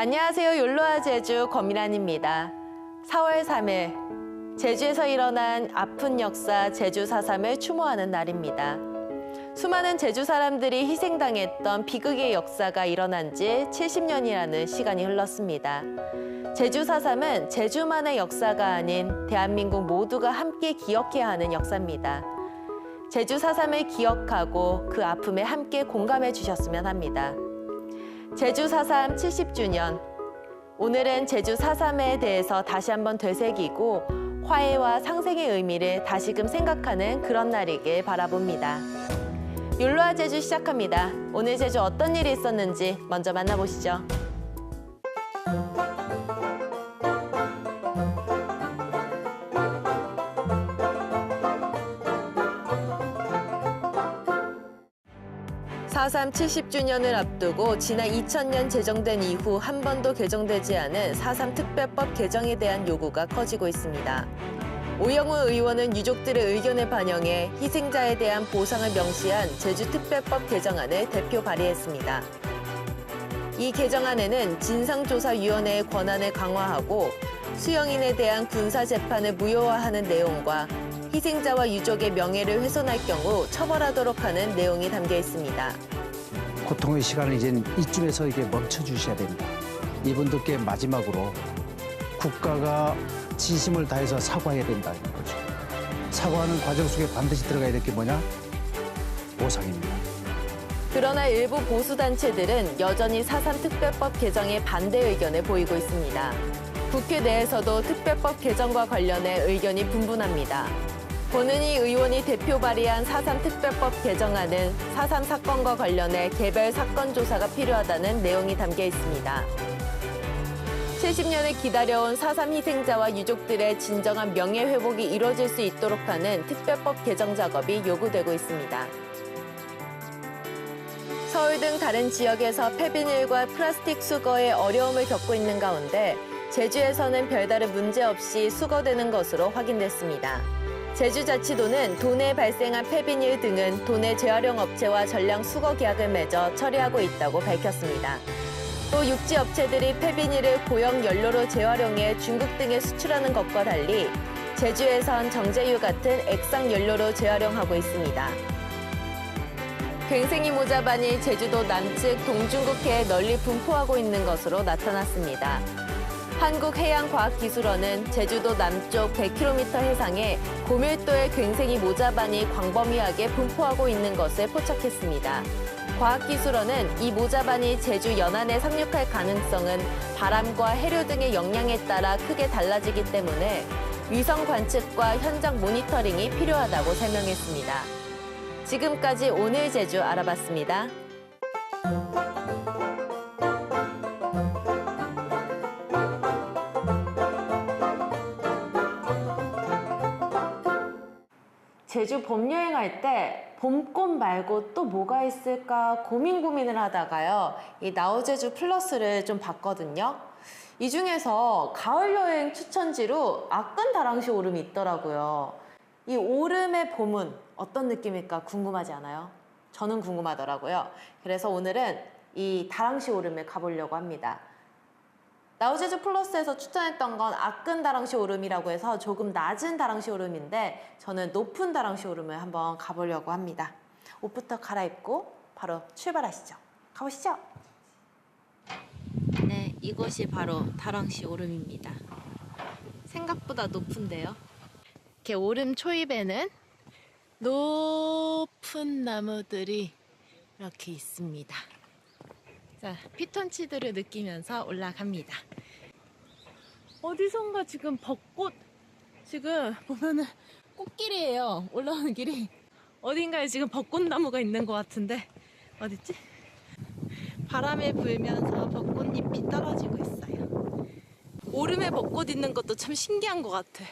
안녕하세요. 욜로와 제주 권민환입니다. 4월 3일 제주에서 일어난 아픈 역사 제주 4.3을 추모하는 날입니다. 수많은 제주 사람들이 희생당했던 비극의 역사가 일어난 지 70년이라는 시간이 흘렀습니다. 제주 4.3은 제주만의 역사가 아닌 대한민국 모두가 함께 기억해야 하는 역사입니다. 제주 4.3을 기억하고 그 아픔에 함께 공감해 주셨으면 합니다. 제주 4.3 70주년. 오늘은 제주 4.3에 대해서 다시 한번 되새기고 화해와 상생의 의미를 다시금 생각하는 그런 날이길 바라봅니다. 욜로와 제주 시작합니다. 오늘 제주 어떤 일이 있었는지 먼저 만나보시죠. (4.3) 70주년을 앞두고 지난 2000년 제정된 이후 한 번도 개정되지 않은 (4.3) 특별법 개정에 대한 요구가 커지고 있습니다. 오영우 의원은 유족들의 의견을 반영해 희생자에 대한 보상을 명시한 제주특별법 개정안을 대표 발의했습니다. 이 개정안에는 진상조사위원회의 권한을 강화하고 수영인에 대한 군사재판을 무효화하는 내용과 희생자와 유족의 명예를 훼손할 경우 처벌하도록 하는 내용이 담겨 있습니다. 고통의 시간을 이제 이쯤에서 이게 멈춰주셔야 됩니다. 이분들께 마지막으로 국가가 진심을 다해서 사과해야 된다는 거죠. 사과하는 과정 속에 반드시 들어가야 될 게 뭐냐? 보상입니다. 그러나 일부 보수단체들은 여전히 4.3 특별법 개정에 반대 의견을 보이고 있습니다. 국회 내에서도 특별법 개정과 관련해 의견이 분분합니다. 권은희 의원이 대표 발의한 4.3 특별법 개정안은 4.3 사건과 관련해 개별 사건 조사가 필요하다는 내용이 담겨 있습니다. 70년을 기다려온 4.3 희생자와 유족들의 진정한 명예회복이 이뤄질 수 있도록 하는 특별법 개정 작업이 요구되고 있습니다. 서울 등 다른 지역에서 폐비닐과 플라스틱 수거에 어려움을 겪고 있는 가운데 제주에서는 별다른 문제 없이 수거되는 것으로 확인됐습니다. 제주자치도는 도내에 발생한 폐비닐 등은 도내 재활용 업체와 전량 수거 계약을 맺어 처리하고 있다고 밝혔습니다. 또 육지 업체들이 폐비닐을 고형 연료로 재활용해 중국 등에 수출하는 것과 달리 제주에선 정제유 같은 액상 연료로 재활용하고 있습니다. 괭생이 모자반이 제주도 남측 동중국해에 널리 분포하고 있는 것으로 나타났습니다. 한국해양과학기술원은 제주도 남쪽 100km 해상에 고밀도의 괭생이 모자반이 광범위하게 분포하고 있는 것을 포착했습니다. 과학기술원은 이 모자반이 제주 연안에 상륙할 가능성은 바람과 해류 등의 영향에 따라 크게 달라지기 때문에 위성 관측과 현장 모니터링이 필요하다고 설명했습니다. 지금까지 오늘 제주 알아봤습니다. 제주 봄 여행할 때 봄꽃 말고 또 뭐가 있을까 고민을 하다가요. 이 나우제주 플러스를 좀 봤거든요. 이 중에서 가을 여행 추천지로 아끈 다랑시 오름이 있더라고요. 이 오름의 봄은 어떤 느낌일까 궁금하지 않아요? 저는 궁금하더라고요. 그래서 오늘은 이 다랑시 오름에 가보려고 합니다. 나우제주 플러스에서 추천했던 건 아끈 다랑시 오름이라고 해서 조금 낮은 다랑시 오름인데 저는 높은 다랑시 오름을 한번 가보려고 합니다. 옷부터 갈아입고 바로 출발하시죠. 가보시죠. 네, 이곳이 바로 다랑시 오름입니다. 생각보다 높은데요. 이렇게 오름 초입에는 높은 나무들이 이렇게 있습니다. 자, 피톤치드를 느끼면서 올라갑니다. 어디선가 지금 벚꽃, 지금 보면은 꽃길이에요. 올라오는 길이. 어딘가에 지금 벚꽃나무가 있는 것 같은데, 어딨지? 바람에 불면서 벚꽃잎이 떨어지고 있어요. 오름에 벚꽃 있는 것도 참 신기한 것 같아.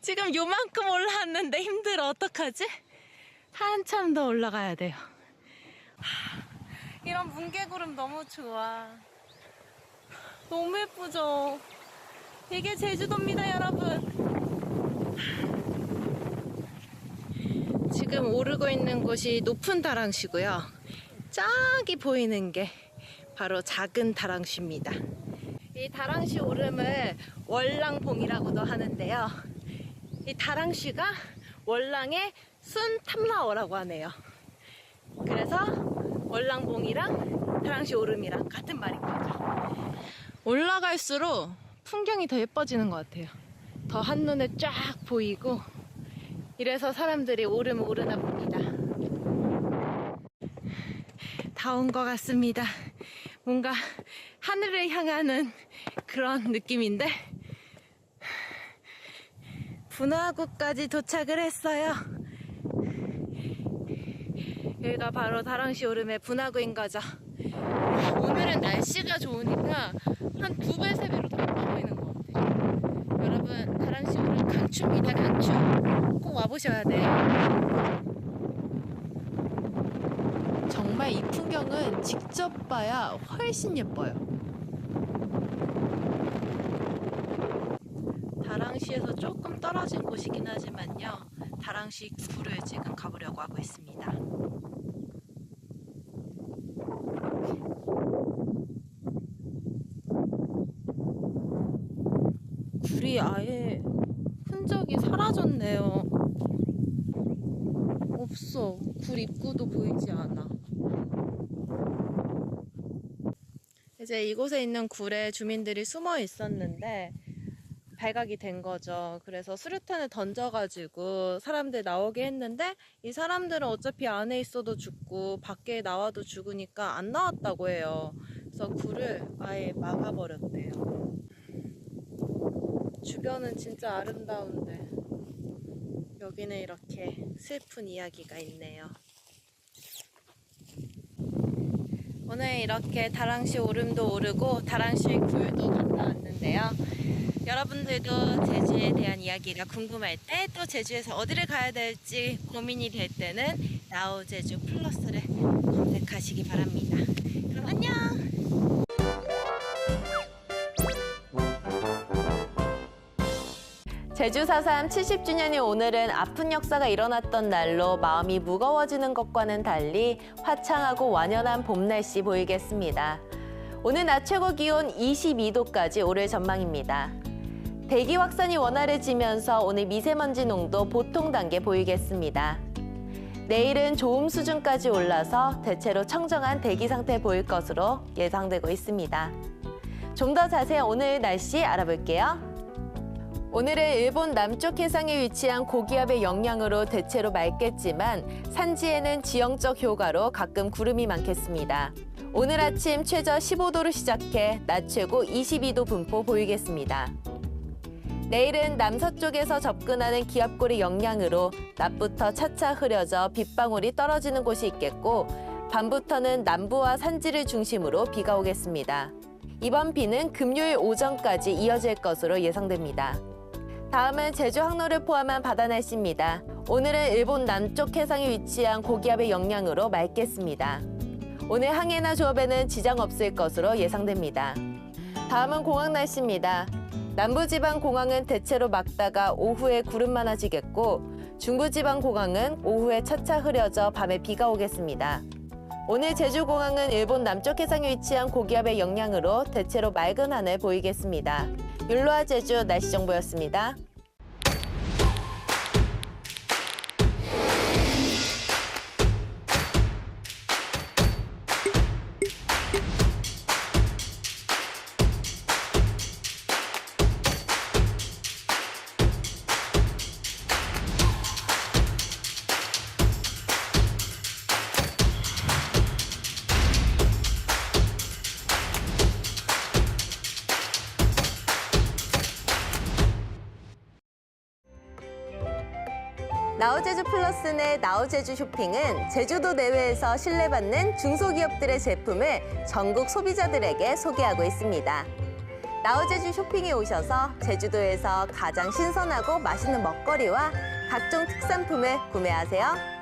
지금 요만큼 올라왔는데 힘들어. 어떡하지? 한참 더 올라가야 돼요. 이런 뭉게구름 너무 좋아. 너무 예쁘죠? 이게 제주도입니다, 여러분. 지금 오르고 있는 곳이 높은 다랑시고요. 저기 보이는 게 바로 작은 다랑쉬입니다. 이 다랑쉬 오름을 월랑봉이라고도 하는데요. 이 다랑쉬가 월랑의 순 탐라어라고 하네요. 그래서 월랑봉이랑 다랑쉬 오름이랑 같은 말인 거죠. 올라갈수록 풍경이 더 예뻐지는 것 같아요. 더 한눈에 쫙 보이고, 이래서 사람들이 오름을 오르나 봅니다. 다 온 것 같습니다. 뭔가 하늘을 향하는 그런 느낌인데, 분화구까지 도착을 했어요. 여기가 바로 다랑쉬 오름의 분화구인 거죠. 오늘은 날씨가 좋으니까 한 2배, 3배로 더 예뻐 보이는 것 같아요. 여러분, 다랑쉬 오름 강추입니다. 강추. 꼭 와보셔야 돼요. 정말 이 풍경은 직접 봐야 훨씬 예뻐요. 다랑쉬에서 조금 떨어진 곳이긴 하지만요, 다랑쉬 굴을 지금 가보려고 하고 있습니다. 굴이 아예 흔적이 사라졌네요. 없어. 굴 입구도 보이지 않아. 이제 이곳에 있는 굴에 주민들이 숨어 있었는데 발각이 된 거죠. 그래서 수류탄을 던져가지고 사람들 나오게 했는데, 이 사람들은 어차피 안에 있어도 죽고 밖에 나와도 죽으니까 안 나왔다고 해요. 그래서 굴을 아예 막아버렸대요. 주변은 진짜 아름다운데 여기는 이렇게 슬픈 이야기가 있네요. 오늘 이렇게 다랑쉬 오름도 오르고 다랑쉬 굴도 갔다 왔는데요. 여러분들도 제주에 대한 이야기가 궁금할 때, 또 제주에서 어디를 가야 될지 고민이 될 때는 나우 제주 플러스를 검색하시기 바랍니다. 그럼 안녕! 제주 4.3 70주년인 오늘은 아픈 역사가 일어났던 날로 마음이 무거워지는 것과는 달리 화창하고 완연한 봄 날씨 보이겠습니다. 오늘 낮 최고 기온 22도까지 오를 전망입니다. 대기 확산이 원활해지면서 오늘 미세먼지 농도 보통 단계 보이겠습니다. 내일은 좋음 수준까지 올라서 대체로 청정한 대기 상태 보일 것으로 예상되고 있습니다. 좀 더 자세한 오늘 날씨 알아볼게요. 오늘은 일본 남쪽 해상에 위치한 고기압의 영향으로 대체로 맑겠지만 산지에는 지형적 효과로 가끔 구름이 많겠습니다. 오늘 아침 최저 15도로 시작해 낮 최고 22도 분포 보이겠습니다. 내일은 남서쪽에서 접근하는 기압골의 영향으로 낮부터 차차 흐려져 빗방울이 떨어지는 곳이 있겠고, 밤부터는 남부와 산지를 중심으로 비가 오겠습니다. 이번 비는 금요일 오전까지 이어질 것으로 예상됩니다. 다음은 제주 항로를 포함한 바다 날씨입니다. 오늘은 일본 남쪽 해상에 위치한 고기압의 영향으로 맑겠습니다. 오늘 항해나 조업에는 지장 없을 것으로 예상됩니다. 다음은 공항 날씨입니다. 남부지방 공항은 대체로 맑다가 오후에 구름 많아지겠고, 중부지방 공항은 오후에 차차 흐려져 밤에 비가 오겠습니다. 오늘 제주공항은 일본 남쪽 해상에 위치한 고기압의 영향으로 대체로 맑은 하늘 보이겠습니다. 율로아 제주 날씨 정보였습니다. 나우제주 플러스 내 나우제주 쇼핑은 제주도 내외에서 신뢰받는 중소기업들의 제품을 전국 소비자들에게 소개하고 있습니다. 나우제주 쇼핑에 오셔서 제주도에서 가장 신선하고 맛있는 먹거리와 각종 특산품을 구매하세요.